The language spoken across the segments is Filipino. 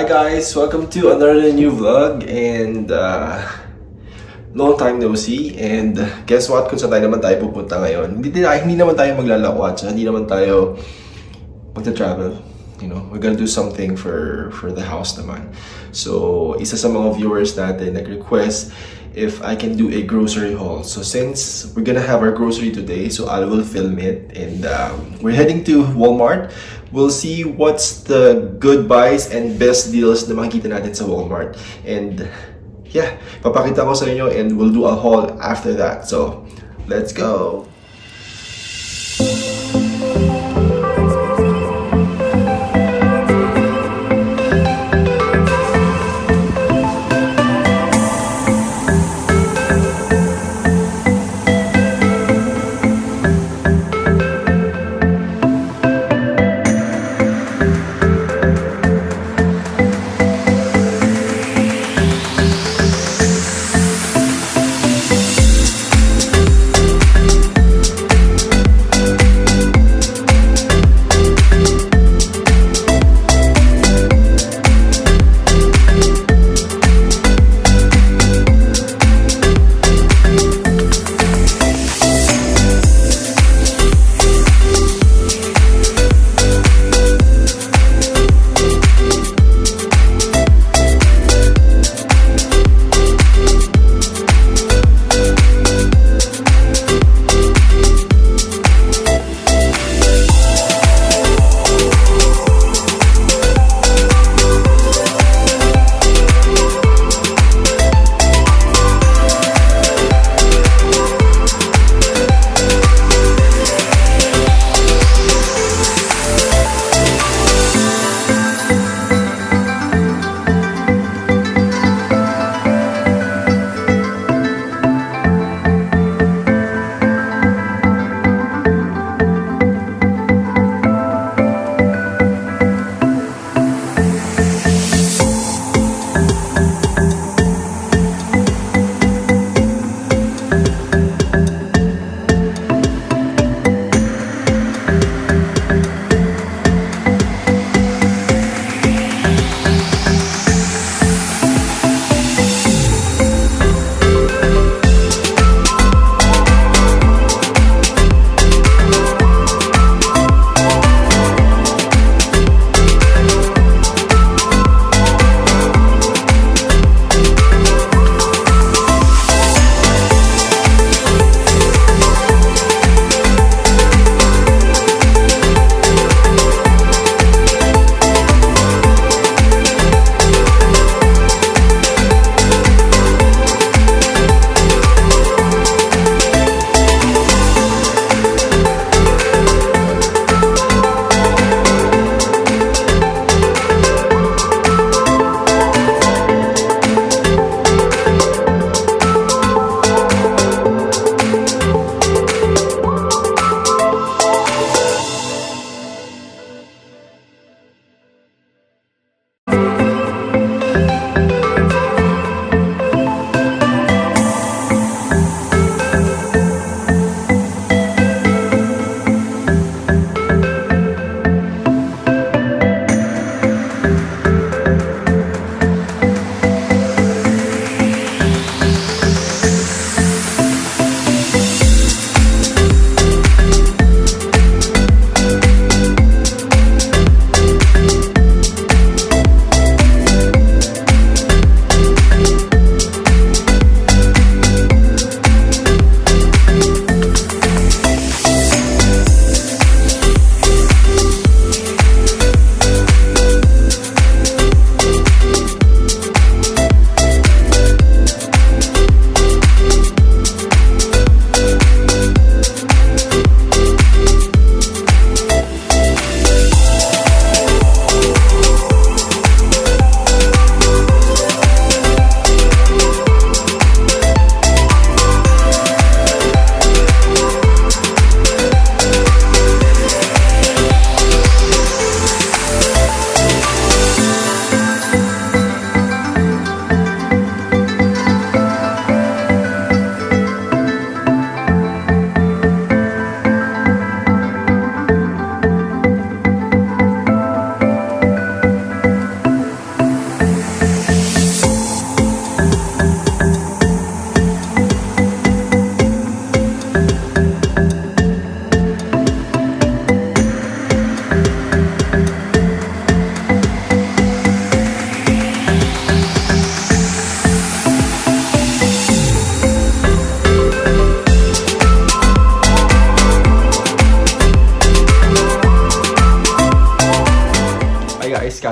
guys, welcome to another new vlog and long time no see. And guess what, kung saan naman tayo pupunta ngayon? Hindi naman tayo maglalakwat, so hindi naman tayo magta-travel. You know, we're gonna do something for the house naman. So isa sa mga viewers natin nag-request if I can do a grocery haul. So since we're gonna have our grocery today, so I will film it. And we're heading to Walmart. We'll see what's the good buys and best deals na makikita natin sa Walmart. And yeah, papakita ko sa inyo and we'll do a haul after that. So let's go!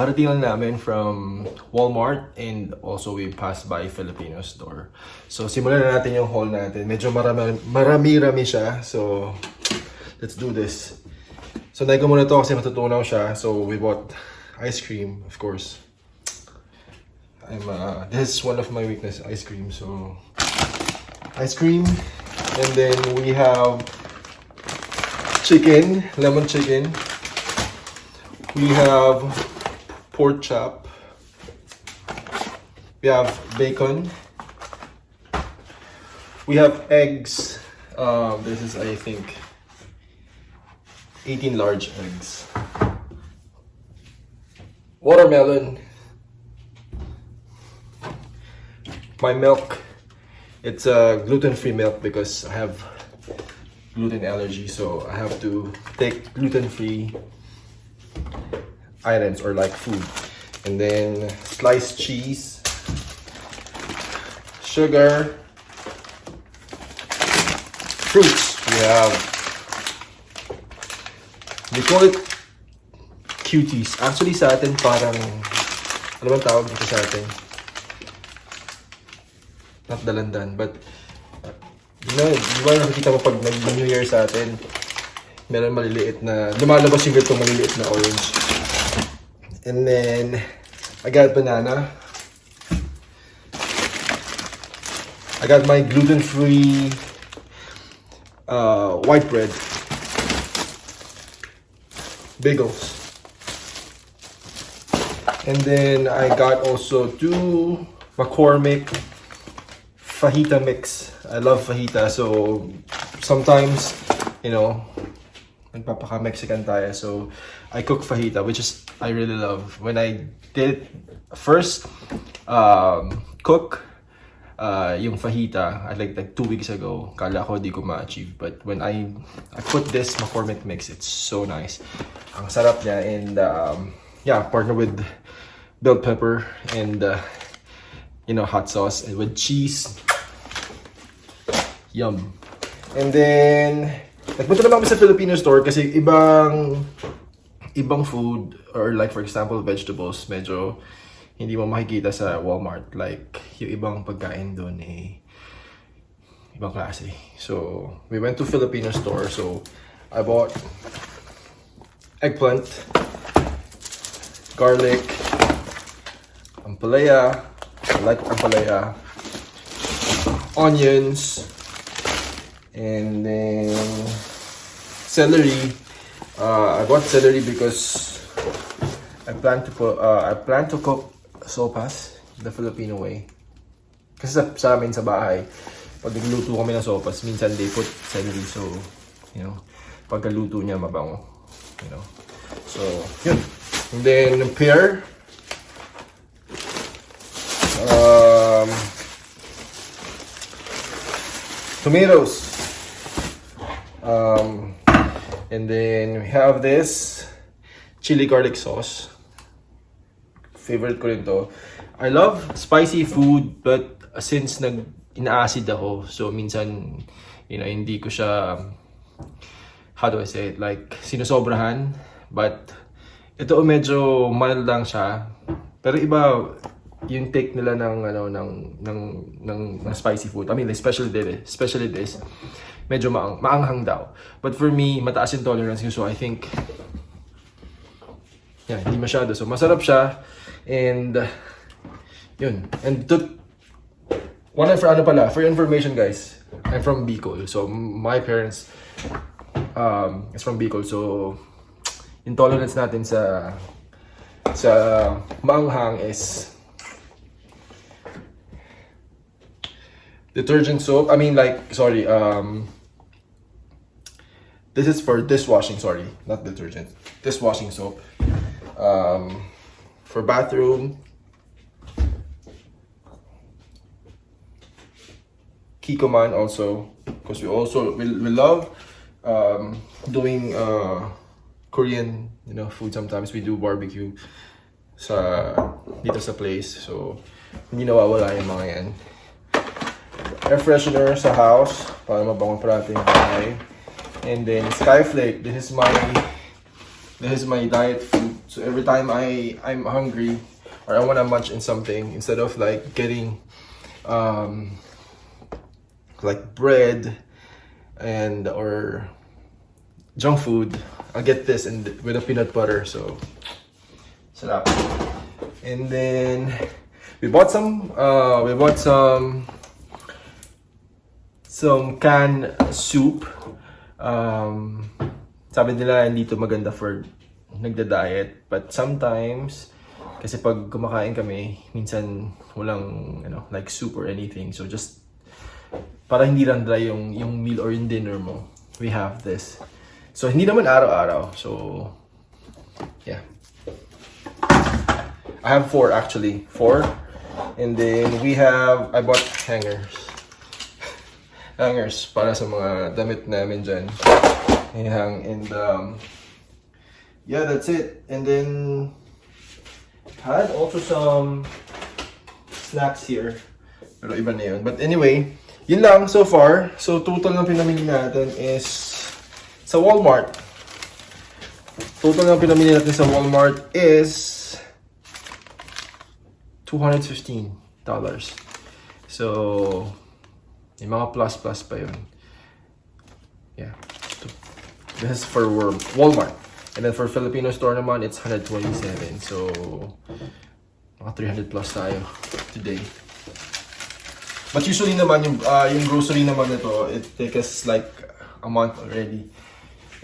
Kakarating lang namin from Walmart and also we passed by Filipino store. So simulan na natin yung haul natin. Medyo marami-rami siya. So let's do this. So naik ko muna to kasi matutunaw siya. So we bought ice cream, of course. This is one of my weakness, ice cream. So ice cream, and then we have chicken, lemon chicken. We have pork chop. We have bacon. We have eggs. This is, I think, 18 large eggs. Watermelon. My milk. It's a gluten-free milk because I have gluten allergy, so I have to take gluten-free items or like food. And then sliced cheese, sugar, fruits. We have, they call it cuties. Actually sa atin parang, ano bang tawag dito sa atin? Not dalandan, but you know, di ba nakikita mo pag nag-New Year sa atin, meron maliliit na, lumalabas yung ganitong maliliit na orange. And then, I got banana. I got my gluten-free white bread. Bagels. And then, I got also 2 McCormick fajita mix. I love fajita, so sometimes, you know, nagpapaka-Mexican tayo, so I cook fajita, which is I really love. When I did first cook yung fajita, I like 2 weeks ago, kala ko di ko ma-achieve, but when I put this McCormick mix, it's so nice. Ang sarap niya, and yeah, partner with bell pepper and you know, hot sauce and with cheese. Yum. And then nagpunta naman kami sa Filipino store kasi ibang food, or like for example vegetables, medyo hindi mo makikita sa Walmart. Like yung ibang pagkain doon ibang klase. So we went to Filipino store. So I bought eggplant, garlic, ampalaya. I like ampalaya, onions, and then celery. I bought celery because I plan to cook sopas the Filipino way. Kasi sa amin sa bahay, pag nagluto kami ng sopas, minsan they put celery, so you know, pagkaluto niya mabango, you know. So yun. And then pear, tomatoes, and then we have this chili garlic sauce. Favorite ko rin to. I love spicy food, but since ina-acid ako, so minsan, you know, hindi ko siya, how do I say it, like sinusobrahan. But ito medyo mild lang siya, pero iba yung take nila ng spicy food. I mean, especially this, medyo maanghang daw. But for me, mataas yung tolerance ko, so I think, yeah, hindi masyado. So masarap siya, and yun. And for your information, guys, I'm from Bicol. So my parents is from Bicol. So yung tolerance natin sa maanghang is detergent soap. I mean, like, sorry, this is for dishwashing, sorry, not detergent. Dishwashing soap. For bathroom, Kikoman also, because we love doing Korean, you know, food. Sometimes we do barbecue dito sa place, so hindi nawawala yung mga yan. Air freshener sa house para mabangon pa natin yung bahay. And then Skyflake, this is my This is my diet food. So every time I'm hungry or I want to munch in something, instead of like getting like bread and or junk food, I'll get this and with a peanut butter. So sarap. And then we bought some canned soup. Sabi nila hindi to maganda for nagda-diet, but sometimes kasi pag kumakain kami, minsan walang like soup or anything, so just para hindi lang dry yung meal or yung dinner mo, we have this. So hindi naman araw-araw, so yeah. I have 4 actually, 4. And then I bought hangers para sa mga damit namin dyan. And yeah, that's it. And then had also some snacks here. Pero iba na yun. But anyway, yun lang so far. So total ng pinamili natin is sa Walmart. Total ng pinamili natin sa Walmart is $215. So may mga plus pa yun. Yeah. This is for Walmart. And then for Filipino store naman, it's 127. So mga 300 plus tayo today. But usually naman yung grocery naman nito, it takes us like a month already.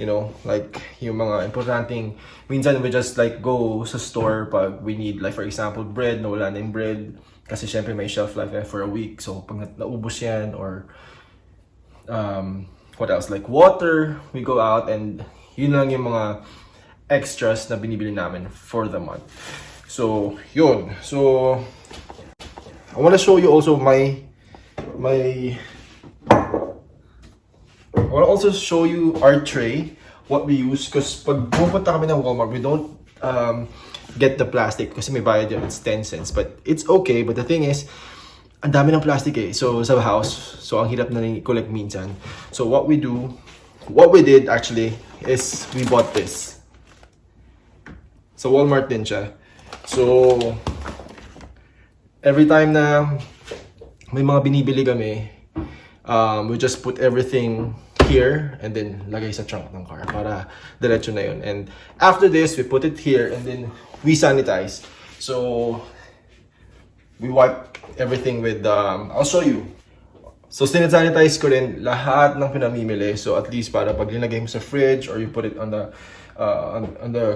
You know, like yung mga importanteng, minsan we just like go sa store pag we need, like for example, bread, wala na yung bread. Kasi syempre may shelf life for a week. So pag naubos yan, or what else, like water, we go out and yun lang yung mga extras na binibili namin for the month. So yun. So I want to show you also I want to also show you our tray, what we use, because pag pupunta kami ng Walmart, we don't get the plastic kasi may bayad yun, it's 10 cents. But it's okay, but the thing is, ang dami ng plastic so sa house, so ang hirap na i-collect minsan. So what we did actually is we bought this. So Walmart din siya. So every time na may mga binibili kami, we just put everything here and then lagay sa trunk ng car para diretso na yun. And after this, we put it here and then we sanitize. So we wipe everything with I'll show you. So sinisanitize ko rin lahat ng pinamimili, so at least para pag linagay mo sa fridge or you put it on the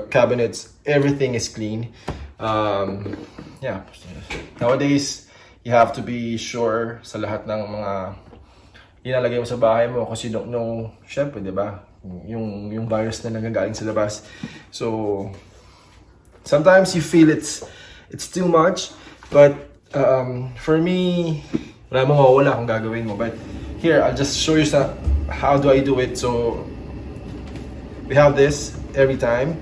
cabinets, everything is clean. Yeah, nowadays you have to be sure sa lahat ng mga inalagay mo sa bahay mo kasi you don't know, syempre, di ba, yung virus na nagagaling sa labas. So sometimes you feel it's too much, but for me, wala mong mawawala kung gagawin mo. But here, I'll just show you how do I do it. So we have this every time,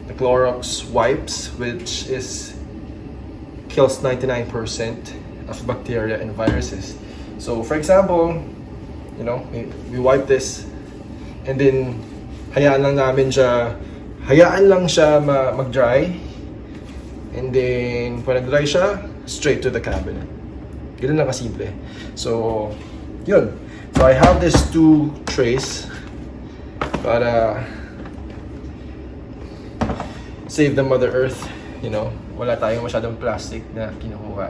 the Clorox wipes, which kills 99% of bacteria and viruses. So for example, we wipe this and then hayaan lang siya mag-dry, and then pag nag-dry siya, straight to the cabinet. Ganun lang kasimple. So yun. So I have these 2 trays para save the Mother Earth. Wala tayong masyadong plastic na kinukuha.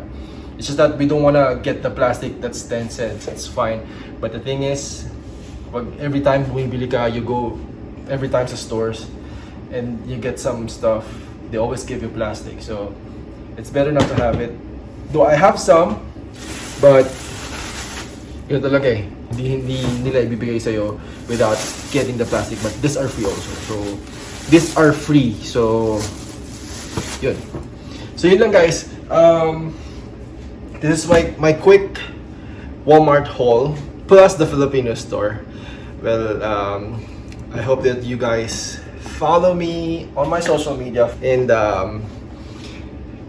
It's just that we don't wanna get the plastic that's 10 cents. It's fine. But the thing is, every time bumibili ka, you go every time sa stores and you get some stuff, they always give you plastic. So it's better not to have it. Though I have some, but yun talaga hindi nila ibibigay sa'yo without getting the plastic. But these are free also. So these are free. So yun. So yun lang, guys. This is my quick Walmart haul plus the Filipino store. Well, I hope that you guys follow me on my social media and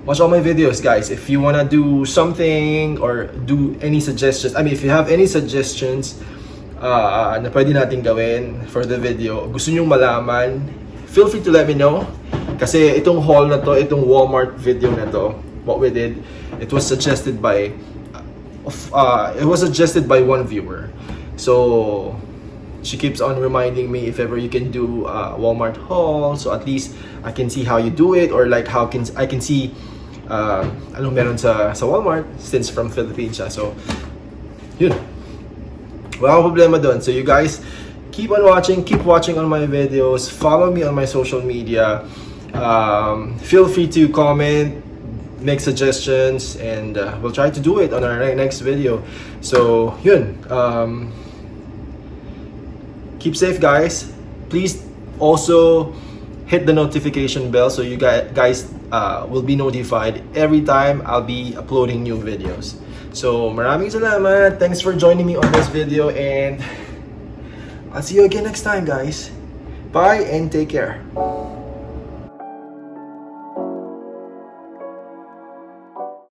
watch all my videos, guys. If you wanna do something or do any suggestions, if you have any suggestions na pwede natin gawin for the video, gusto nyong malaman feel free to let me know. Kasi itong haul na to, itong Walmart video na to, what we did, it was suggested by one viewer. So she keeps on reminding me if ever you can do Walmart haul, so at least I can see how you do it, or like I can see anong meron sa Walmart since from Philippines siya. So yun, wala akong problema doon. So you guys keep watching on my videos, follow me on my social media, feel free to comment, make suggestions, and we'll try to do it on our next video. So yun, keep safe, guys. Please also hit the notification bell so you guys will be notified every time I'll be uploading new videos. So maraming salamat. Thanks for joining me on this video, and I'll see you again next time, guys. Bye and take care.